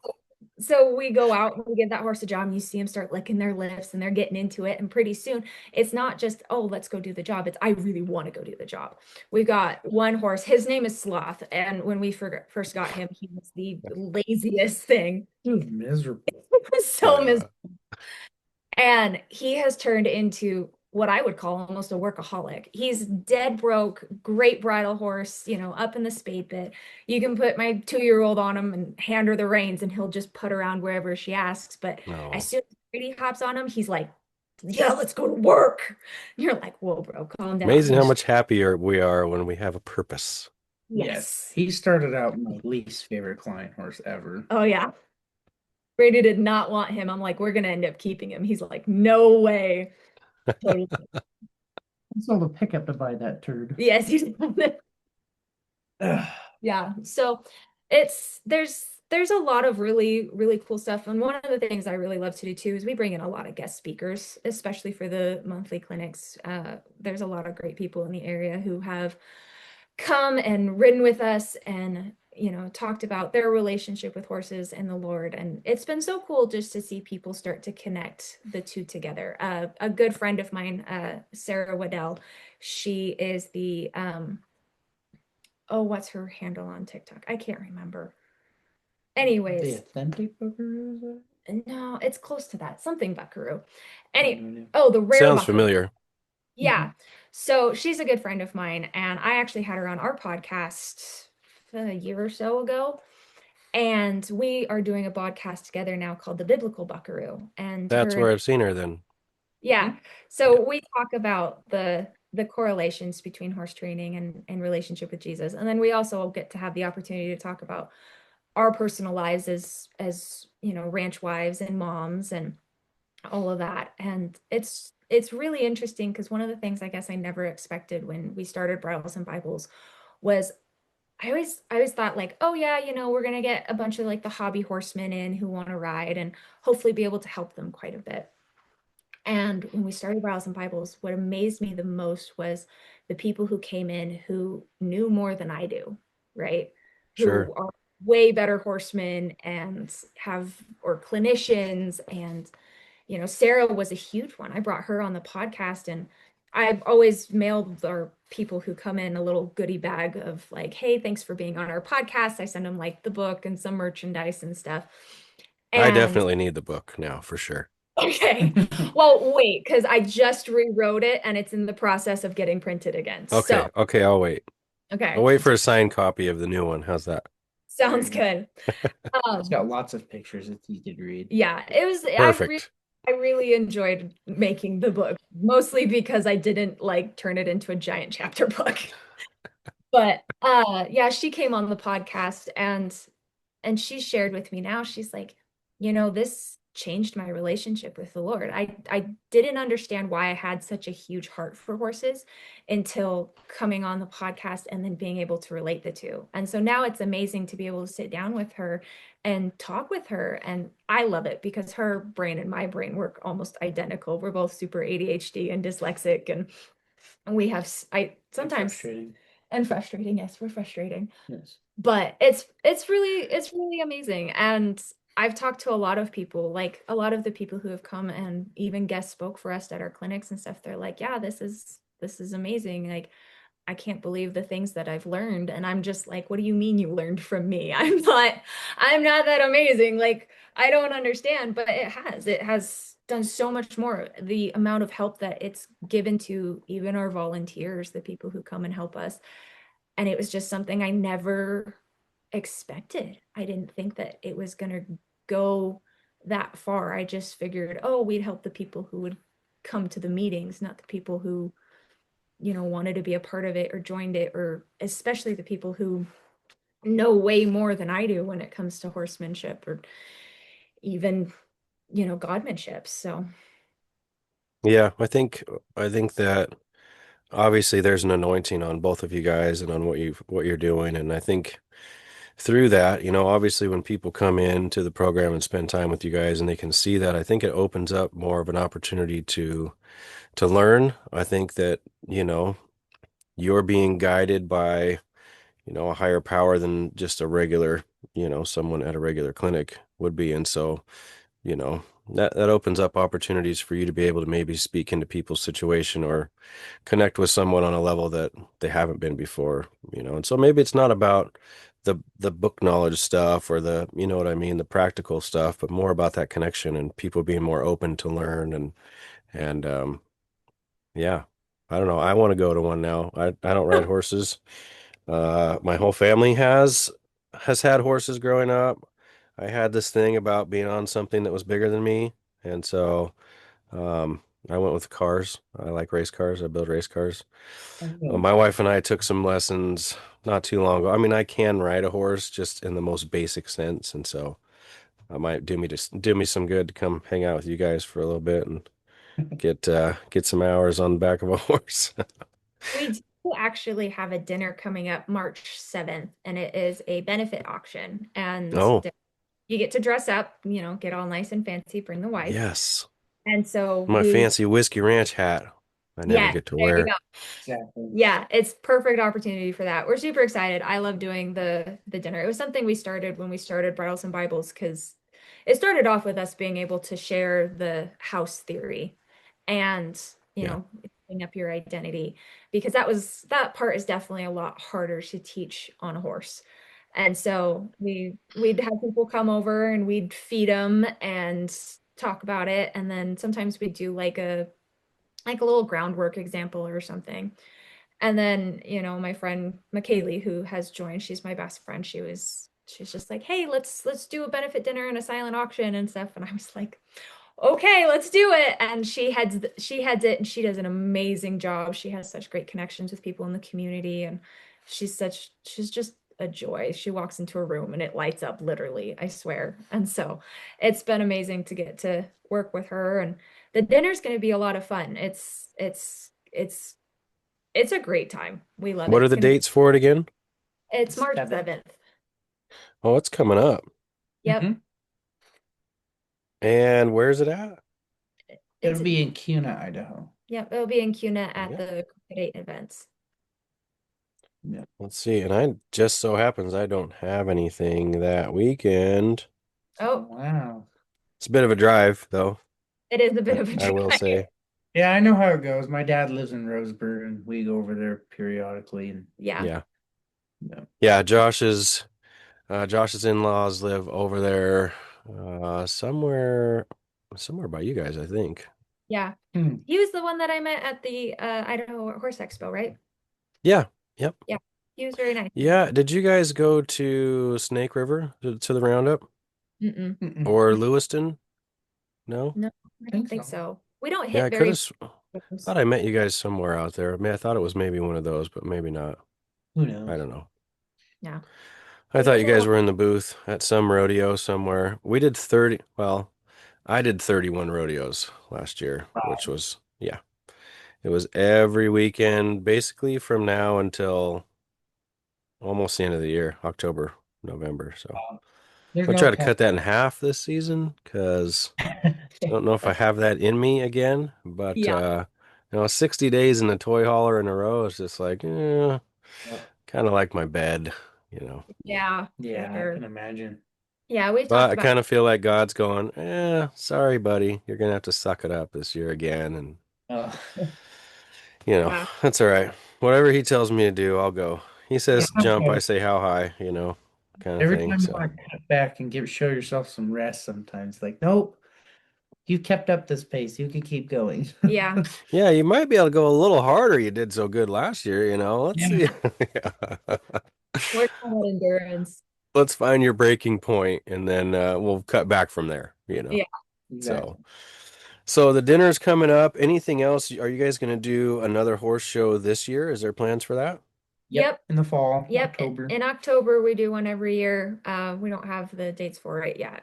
Speaker 2: so we go out and we give that horse a job and you see them start licking their lips and they're getting into it. And pretty soon it's not just, oh, let's go do the job. It's, I really want to go do the job. We've got one horse, his name is Sloth. And when we first got him, he was the laziest thing.
Speaker 3: It was miserable.
Speaker 2: He was so
Speaker 1: Yeah.
Speaker 2: miserable. And he has turned into what I would call almost a workaholic. He's dead broke, great bridle horse, up in the spade bit. You can put my 2-year-old on him and hand her the reins and he'll just put around wherever she asks. But as
Speaker 1: No.
Speaker 2: soon as Brady hops on him, he's like, yeah, let's go to work. And you're like, whoa, bro, calm
Speaker 1: Amazing how
Speaker 2: down.
Speaker 1: much happier we are when we have a purpose.
Speaker 3: Yes,
Speaker 2: Yes.
Speaker 3: he started out my least favorite client horse ever.
Speaker 2: Oh, yeah. Brady did not want him. I'm like, we're going to end up keeping him. He's like, no way. Totally.
Speaker 3: I sold a pickup to buy that turd.
Speaker 2: Yes, he's
Speaker 3: Ugh.
Speaker 2: Yeah. So there's a lot of really, really cool stuff. And one of the things I really love to do too is we bring in a lot of guest speakers, especially for the monthly clinics. There's a lot of great people in the area who have come and ridden with us and talked about their relationship with horses and the Lord. And it's been so cool just to see people start to connect the two together. A good friend of mine, Sarah Waddell, she is the oh, what's her handle on TikTok? I can't remember.
Speaker 3: The
Speaker 2: Anyways,
Speaker 3: authentic buckaroo, is that?
Speaker 2: no, it's close to that. Something Buckaroo.
Speaker 3: I have
Speaker 2: Any,
Speaker 3: no idea.
Speaker 2: oh, the rare
Speaker 1: Sounds
Speaker 2: Buckaroo.
Speaker 1: familiar.
Speaker 2: Yeah. So she's a good friend of mine, and I actually had her on our podcast a year or so ago. And we are doing a podcast together now called The Biblical Buckaroo. And
Speaker 1: That's
Speaker 2: her
Speaker 1: where
Speaker 2: and
Speaker 1: I've seen her then.
Speaker 2: yeah.
Speaker 1: Yeah.
Speaker 2: So we talk about the correlations between horse training and relationship with Jesus. And then we also get to have the opportunity to talk about our personal lives as ranch wives and moms and all of that. And it's really interesting because one of the things I guess I never expected when we started Bridles and Bibles was I always thought like, oh yeah, we're gonna get a bunch of like the hobby horsemen in who want to ride and hopefully be able to help them quite a bit. And when we started Bridles and Bibles, what amazed me the most was the people who came in who knew more than I do, right?
Speaker 1: Sure.
Speaker 2: Who are way better horsemen and or clinicians. And, Sarah was a huge one. I brought her on the podcast and I've always mailed our people who come in a little goodie bag of like, hey, thanks for being on our podcast. I send them like the book and some merchandise and stuff.
Speaker 1: I
Speaker 2: And
Speaker 1: definitely need the book now for sure.
Speaker 2: okay. Well, wait, because I just rewrote it and it's in the process of getting printed again.
Speaker 1: Okay.
Speaker 2: So,
Speaker 1: Okay. I'll wait. I'll
Speaker 2: okay.
Speaker 1: wait for a signed copy of the new one. How's that?
Speaker 3: There
Speaker 2: Sounds
Speaker 3: you go.
Speaker 2: good.
Speaker 3: It's
Speaker 2: Um,
Speaker 3: got lots of pictures. It's easy to read.
Speaker 2: yeah, it was, I really,
Speaker 1: Perfect.
Speaker 2: I really enjoyed making the book, mostly because I didn't like turn it into a giant chapter book. But yeah, she came on the podcast and she shared with me now, she's like, this changed my relationship with the Lord. I didn't understand why I had such a huge heart for horses until coming on the podcast and then being able to relate the two. And so now it's amazing to be able to sit down with her and talk with her. And I love it because her brain and my brain work almost identical. We're both super ADHD and dyslexic, and we have I
Speaker 3: And
Speaker 2: sometimes
Speaker 3: frustrating.
Speaker 2: and frustrating. Yes, we're frustrating,
Speaker 3: Yes.
Speaker 2: but it's really amazing. And I've talked to a lot of people, like a lot of the people who have come and even guest spoke for us at our clinics and stuff. They're like, yeah, this is amazing. Like, I can't believe the things that I've learned. And I'm just like, what do you mean you learned from me? I'm not that amazing. Like, I don't understand, but it has done so much more. The amount of help that it's given to even our volunteers, the people who come and help us. And it was just something I never expected. I didn't think that it was going to go that far. I just figured, oh, we'd help the people who would come to the meetings, not the people who, wanted to be a part of it or joined it, or especially the people who know way more than I do when it comes to horsemanship or even, godmanship. So,
Speaker 1: Yeah, I think that obviously there's an anointing on both of you guys and on what you're doing, and I think through that, obviously when people come into the program and spend time with you guys and they can see that, I think it opens up more of an opportunity to learn. I think that, you know, you're being guided by, a higher power than just a regular, someone at a regular clinic would be. And so, you know, that opens up opportunities for you to be able to maybe speak into people's situation or connect with someone on a level that they haven't been before. And so maybe it's not about the book knowledge stuff or you know what I mean, the practical stuff, but more about that connection and people being more open to learn and yeah. I don't know. I want to go to one now. I don't ride horses. My whole family has had horses growing up. I had this thing about being on something that was bigger than me, and so I went with cars. I like race cars. I build race cars.
Speaker 3: Okay.
Speaker 1: My wife and I took some lessons not too long ago. I mean, I can ride a horse just in the most basic sense, and so I might do me some good to come hang out with you guys for a little bit and get some hours on the back of a horse.
Speaker 2: we do actually have a dinner coming up March 7th, and it is a benefit auction. And
Speaker 1: Oh,
Speaker 2: you get to dress up, get all nice and fancy, bring the wife.
Speaker 1: yes.
Speaker 2: And so
Speaker 1: My fancy whiskey ranch hat. I never
Speaker 2: yeah,
Speaker 1: get to
Speaker 2: there you
Speaker 1: wear.
Speaker 2: go.
Speaker 3: Exactly.
Speaker 2: Yeah, it's perfect opportunity for that. We're super excited. I love doing the dinner. It was something we started when we started Bridles and Bibles because it started off with us being able to share the house theory and,
Speaker 1: Yeah.
Speaker 2: building up your identity, because that part is definitely a lot harder to teach on a horse. And so we'd have people come over and we'd feed them and talk about it. And then sometimes we do like a little groundwork example or something. And then, my friend McKaylee, who has joined, she's my best friend. She's just like, hey, let's do a benefit dinner and a silent auction and stuff. And I was like, okay, let's do it. And she heads it, and she does an amazing job. She has such great connections with people in the community, and she's just a joy. She walks into a room and it lights up, literally, I swear. And so it's been amazing to get to work with her, and the dinner's going to be a lot of fun. It's a great time. We love
Speaker 1: What
Speaker 2: it.
Speaker 1: are the dates for it again?
Speaker 2: It's March
Speaker 3: Seven.
Speaker 2: 7th.
Speaker 1: Oh, it's coming up.
Speaker 2: Yep.
Speaker 3: Mm-hmm.
Speaker 1: And where's it at?
Speaker 2: It's
Speaker 3: It'll be in Kuna, Idaho.
Speaker 2: Yep, it'll be in CUNA at
Speaker 1: Okay.
Speaker 2: the Crocodile events.
Speaker 3: Yeah.
Speaker 1: Let's see. And I just so happens I don't have anything that weekend.
Speaker 2: Oh,
Speaker 3: Wow.
Speaker 1: It's a bit of a drive, though.
Speaker 2: it is a bit
Speaker 1: I,
Speaker 2: of a
Speaker 1: I will
Speaker 2: drive.
Speaker 1: say.
Speaker 3: Yeah, I know how it goes. My dad lives in Roseburg, and we go over there periodically. And
Speaker 2: Yeah.
Speaker 1: Yeah.
Speaker 3: yeah.
Speaker 1: Yeah, Josh's in-laws live over there, somewhere by you guys, I think.
Speaker 2: Yeah.
Speaker 3: Hmm.
Speaker 2: He was the one that I met at the Idaho Horse Expo, right?
Speaker 1: Yeah. Yep.
Speaker 2: Yeah. He was very nice.
Speaker 1: Yeah. Did you guys go to Snake River to the roundup
Speaker 2: Mm-mm.
Speaker 3: Mm-mm.
Speaker 1: or Lewiston? No?
Speaker 2: No. I don't
Speaker 3: think
Speaker 2: think
Speaker 3: so.
Speaker 2: so. We don't
Speaker 1: Yeah,
Speaker 2: hit
Speaker 1: I could
Speaker 2: very
Speaker 1: have
Speaker 2: close.
Speaker 1: thought I met you guys somewhere out there. I mean, I thought it was maybe one of those, but maybe not.
Speaker 3: Who
Speaker 1: I
Speaker 3: knows?
Speaker 1: don't know.
Speaker 2: Yeah.
Speaker 1: I
Speaker 2: We
Speaker 1: thought
Speaker 2: get
Speaker 1: you
Speaker 2: to a
Speaker 1: guys
Speaker 2: lot.
Speaker 1: were in the booth at some rodeo somewhere. We did 30, well, I did 31 rodeos last year, which was, yeah, it was every weekend, basically from now until almost the end of the year, October, November. So
Speaker 3: There's
Speaker 1: I'm gonna
Speaker 3: no
Speaker 1: try to
Speaker 3: cap.
Speaker 1: cut that in half this season because I don't know if I have that in me again. But
Speaker 2: Yeah.
Speaker 1: 60 days in the toy hauler in a row is just like,
Speaker 3: Yep.
Speaker 1: kind of like my bed, you know.
Speaker 2: Yeah, for
Speaker 3: Yeah, I
Speaker 2: sure.
Speaker 3: can imagine.
Speaker 2: Yeah, we've
Speaker 1: But
Speaker 2: talked
Speaker 1: I
Speaker 2: about,
Speaker 1: kind of feel like God's going, sorry, buddy, you're gonna have to suck it up this year again, and
Speaker 3: Uh,
Speaker 2: yeah.
Speaker 1: that's all right. Whatever he tells me to do, I'll go. He
Speaker 3: yeah,
Speaker 1: says jump, I say how high, kind of
Speaker 3: every
Speaker 1: thing.
Speaker 3: time you
Speaker 1: So.
Speaker 3: want to cut back and show yourself some rest sometimes, like, nope, you kept up this pace. You can keep going.
Speaker 2: Yeah.
Speaker 1: Yeah, you might be able to go a little harder. You did so good last year, Let's
Speaker 3: Yeah.
Speaker 1: see.
Speaker 2: Work on that endurance.
Speaker 1: Let's find your breaking point and then we'll cut back from there.
Speaker 2: Yeah.
Speaker 1: So,
Speaker 3: Exactly.
Speaker 1: so the dinner's coming up. Anything else? Are you guys going to do another horse show this year? Is there plans for that?
Speaker 3: Yep.
Speaker 2: Yep.
Speaker 3: In the fall,
Speaker 2: Yep.
Speaker 3: October.
Speaker 2: In October, we do one every year. We don't have the dates for it yet.
Speaker 1: Okay.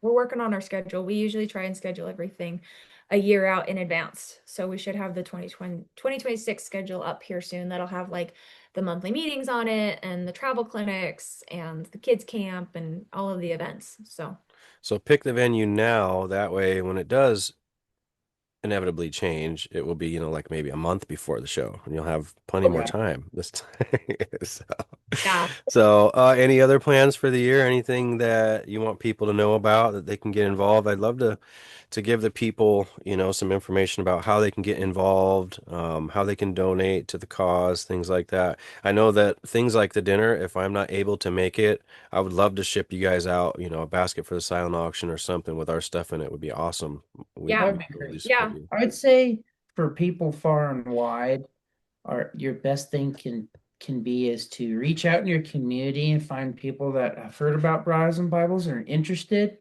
Speaker 2: We're working on our schedule. We usually try and schedule everything a year out in advance. So we should have the 2026 schedule up here soon. That'll have like the monthly meetings on it and the travel clinics and the kids camp and all of the events. So
Speaker 1: So pick the venue now. That way, when it does inevitably change, it will be, like maybe a month before the show, and you'll have plenty more
Speaker 3: Okay.
Speaker 1: time this time. So,
Speaker 2: yeah.
Speaker 1: any other plans for the year? Anything that you want people to know about that they can get involved? I'd love to give the people, some information about how they can get involved, how they can donate to the cause, things like that. I know that things like the dinner, if I'm not able to make it, I would love to ship you guys out, a basket for the silent auction or something with our stuff in it would be awesome. We'd,
Speaker 2: Yeah.
Speaker 3: That would
Speaker 1: we'd
Speaker 3: be
Speaker 1: totally
Speaker 3: great.
Speaker 1: support
Speaker 2: Yeah.
Speaker 1: you.
Speaker 3: I would say for people far and wide, your best thing can be is to reach out in your community and find people that have heard about Bridles and Bibles and are interested.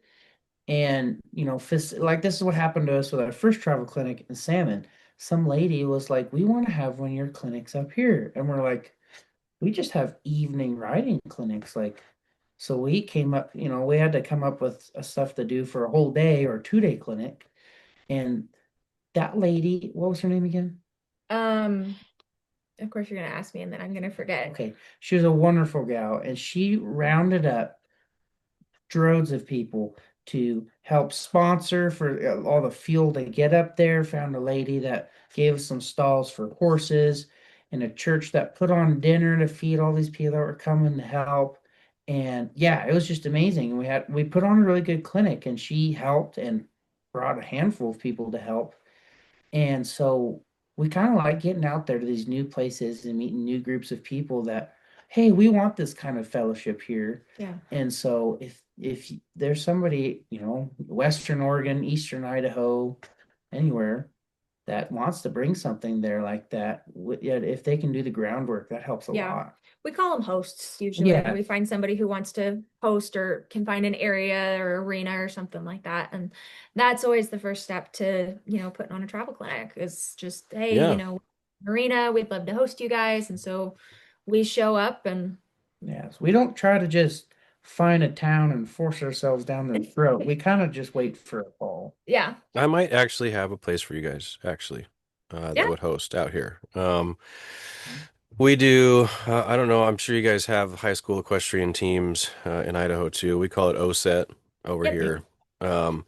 Speaker 3: And like this is what happened to us with our first travel clinic in Salmon. Some lady was like, "We want to have one of your clinics up here," and we're like, "We just have evening riding clinics." Like, so we came up, we had to come up with a stuff to do for a whole day or 2-day clinic. And that lady, what was her name again?
Speaker 2: Um, of course you're gonna ask me and then I'm gonna forget.
Speaker 3: Okay, she was a wonderful gal, and she rounded up droves of people to help sponsor for all the fuel to get up there. Found a lady that gave us some stalls for horses, and a church that put on dinner to feed all these people that were coming to help. And yeah, it was just amazing. We put on a really good clinic, and she helped and brought a handful of people to help. And so we kind of like getting out there to these new places and meeting new groups of people that, hey, we want this kind of fellowship here.
Speaker 2: Yeah.
Speaker 3: And so if there's somebody, Western Oregon, Eastern Idaho, anywhere that wants to bring something there like that, yeah, if they can do the groundwork, that helps a
Speaker 2: Yeah.
Speaker 3: lot.
Speaker 2: We call them hosts usually.
Speaker 3: Yeah,
Speaker 2: We find somebody who wants to host or can find an area or arena or something like that. And that's always the first step to, putting on a travel clinic is just, hey,
Speaker 1: Yeah.
Speaker 2: arena, we'd love to host you guys. And so we show up and
Speaker 3: yeah. So we don't try to just find a town and force ourselves down their throat. We kind of just wait for a call.
Speaker 2: yeah.
Speaker 1: I might actually have a place for you guys, actually, that
Speaker 2: Yeah.
Speaker 1: would host out here. We do, I don't know, I'm sure you guys have high school equestrian teams in Idaho too. We call it OSET over
Speaker 2: Yep.
Speaker 1: here. Um,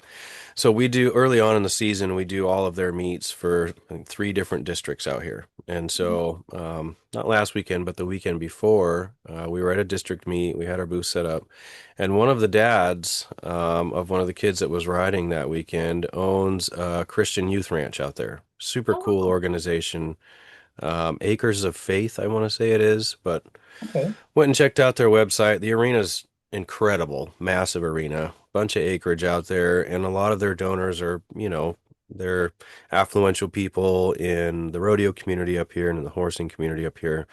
Speaker 1: so we do early on in the season, we do all of their meets for like, 3 different districts out here. And so, not last weekend, but the weekend before, we were at a district meet. We had our booth set up, and one of the dads of one of the kids that was riding that weekend owns a Christian youth ranch out there. Super
Speaker 2: Oh,
Speaker 1: cool
Speaker 2: wow.
Speaker 1: organization. Acres of Faith, I want to say it is, but
Speaker 3: Okay.
Speaker 1: went and checked out their website. The arena's incredible, massive arena, bunch of acreage out there, and a lot of their donors are, they're affluential people in the rodeo community up here and in the horsing community up here.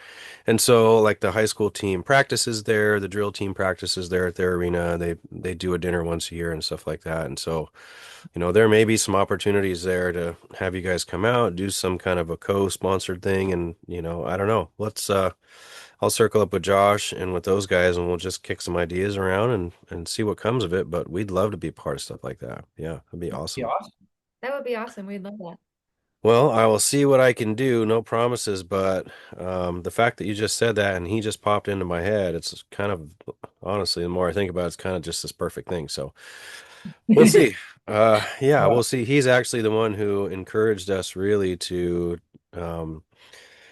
Speaker 1: And so like the high school team practices there, the drill team practices there at their arena. They do a dinner once a year and stuff like that. And so, there may be some opportunities there to have you guys come out, do some kind of a co-sponsored thing and, I don't know. I'll circle up with Josh and with those guys and we'll just kick some ideas around and see what comes of it, but we'd love to be part of stuff like that. Yeah, that'd be
Speaker 3: Yeah,
Speaker 1: awesome.
Speaker 3: awesome.
Speaker 2: That would be awesome. We'd love that.
Speaker 1: Well, I will see what I can do. No promises, but the fact that you just said that and he just popped into my head, it's kind of honestly, the more I think about it, it's kind of just this perfect thing. So we'll see. Yeah,
Speaker 3: Uh,
Speaker 1: we'll see. He's actually the one who encouraged us really to, um,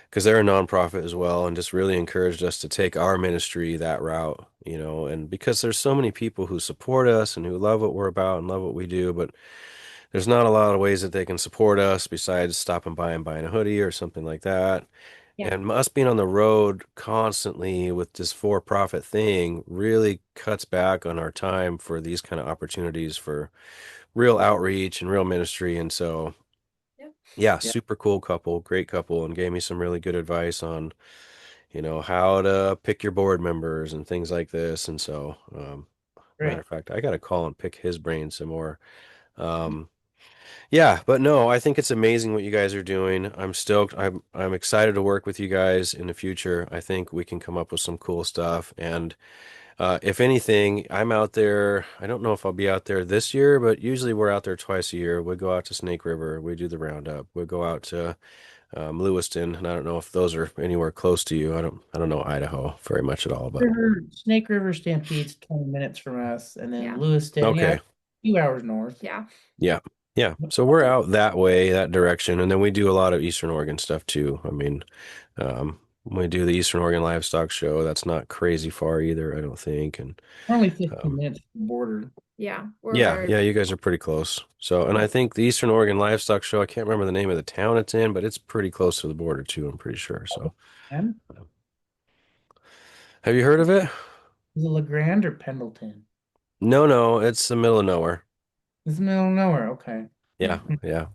Speaker 1: because they're a nonprofit as well, and just really encouraged us to take our ministry that route, and because there's so many people who support us and who love what we're about and love what we do, but there's not a lot of ways that they can support us besides stopping by and buying a hoodie or something like that.
Speaker 2: Yeah.
Speaker 1: And us being on the road constantly with this for-profit thing really cuts back on our time for these kind of opportunities for real outreach and real ministry. And so,
Speaker 2: Yep.
Speaker 1: yeah,
Speaker 3: yeah,
Speaker 1: super cool couple, great couple, and gave me some really good advice on, how to pick your board members and things like this. And so, matter
Speaker 3: great.
Speaker 1: of fact, I got to call and pick his brain some more. Um, Yeah, but no, I think it's amazing what you guys are doing. I'm stoked. I'm excited to work with you guys in the future. I think we can come up with some cool stuff. And if anything, I'm out there. I don't know if I'll be out there this year, but usually we're out there twice a year. We go out to Snake River. We do the roundup. We go out to Lewiston, and I don't know if those are anywhere close to you. I don't know Idaho very much at all, but
Speaker 3: Snake River Stampede's 20 minutes from us, and then
Speaker 2: Yeah.
Speaker 3: Lewiston, yeah,
Speaker 1: okay.
Speaker 3: it's 2 hours north.
Speaker 2: Yeah.
Speaker 1: Yeah. Yeah. So we're out that way, that direction. And then we do a lot of Eastern Oregon stuff too. I mean, we do the Eastern Oregon Livestock Show. That's not crazy far either, I don't think. And
Speaker 3: We're only 15
Speaker 1: um,
Speaker 3: minutes from the border.
Speaker 2: Yeah. We're
Speaker 1: yeah,
Speaker 2: very,
Speaker 1: yeah, you guys are pretty close. So, and
Speaker 2: yeah.
Speaker 1: I think the Eastern Oregon Livestock Show, I can't remember the name of the town it's in, but it's pretty close to the border too, I'm pretty sure. So,
Speaker 3: And
Speaker 1: have you heard of it?
Speaker 3: is it LeGrand or Pendleton?
Speaker 1: No, no, it's the middle of nowhere.
Speaker 3: It's the middle of nowhere. Okay.
Speaker 1: Yeah,
Speaker 3: Hmm.
Speaker 1: yeah.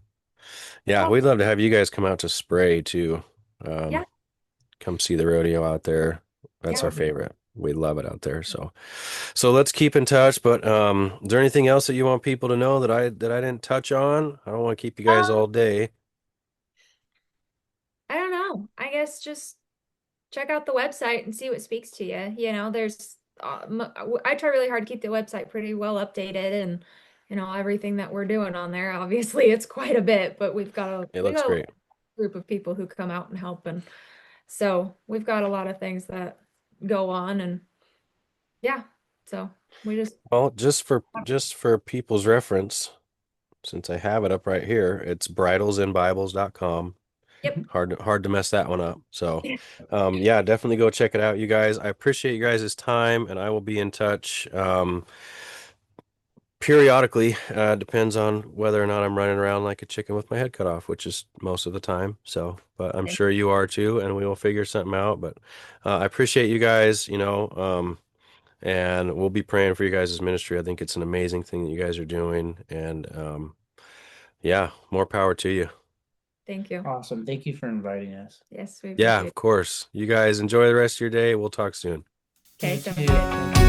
Speaker 1: Yeah,
Speaker 2: Oh,
Speaker 1: we'd love to have you guys come out to Spray too. Um,
Speaker 2: yeah.
Speaker 1: come see the rodeo out there. That's
Speaker 2: Yeah.
Speaker 1: our
Speaker 3: That would be
Speaker 1: favorite. We love it out there. So let's keep in touch. But is there anything else that you want people to know that I didn't touch on? I don't want to keep you guys
Speaker 2: Um,
Speaker 1: all day.
Speaker 2: I don't know. I guess just check out the website and see what speaks to you. There's I try really hard to keep the website pretty well updated and everything that we're doing on there. Obviously, it's quite a bit, but we've got a
Speaker 1: It
Speaker 2: we
Speaker 1: looks
Speaker 2: got a
Speaker 1: great.
Speaker 2: group of people who come out and help, and so we've got a lot of things that go on, and yeah, so we just
Speaker 1: Well, just for people's reference, since I have it up right here, it's bridlesandbibles.com.
Speaker 2: yep.
Speaker 1: Hard to mess that one up. So, yeah, definitely go check it out, you guys. I appreciate you guys' time, and I will be in touch. Periodically, depends on whether or not I'm running around like a chicken with my head cut off, which is most of the time. So, but I'm sure you are too, and we will figure something out. But I appreciate you guys, and we'll be praying for you guys' ministry. I think it's an amazing thing that you guys are doing, and yeah, more power to you.
Speaker 2: Thank you.
Speaker 3: awesome. Thank you for inviting us.
Speaker 2: Yes, we
Speaker 1: Yeah,
Speaker 2: appreciate
Speaker 1: of
Speaker 2: it.
Speaker 1: course. You guys enjoy the rest of your day. We'll talk soon.
Speaker 2: Okay,
Speaker 3: You
Speaker 2: sounds
Speaker 3: too.
Speaker 2: good.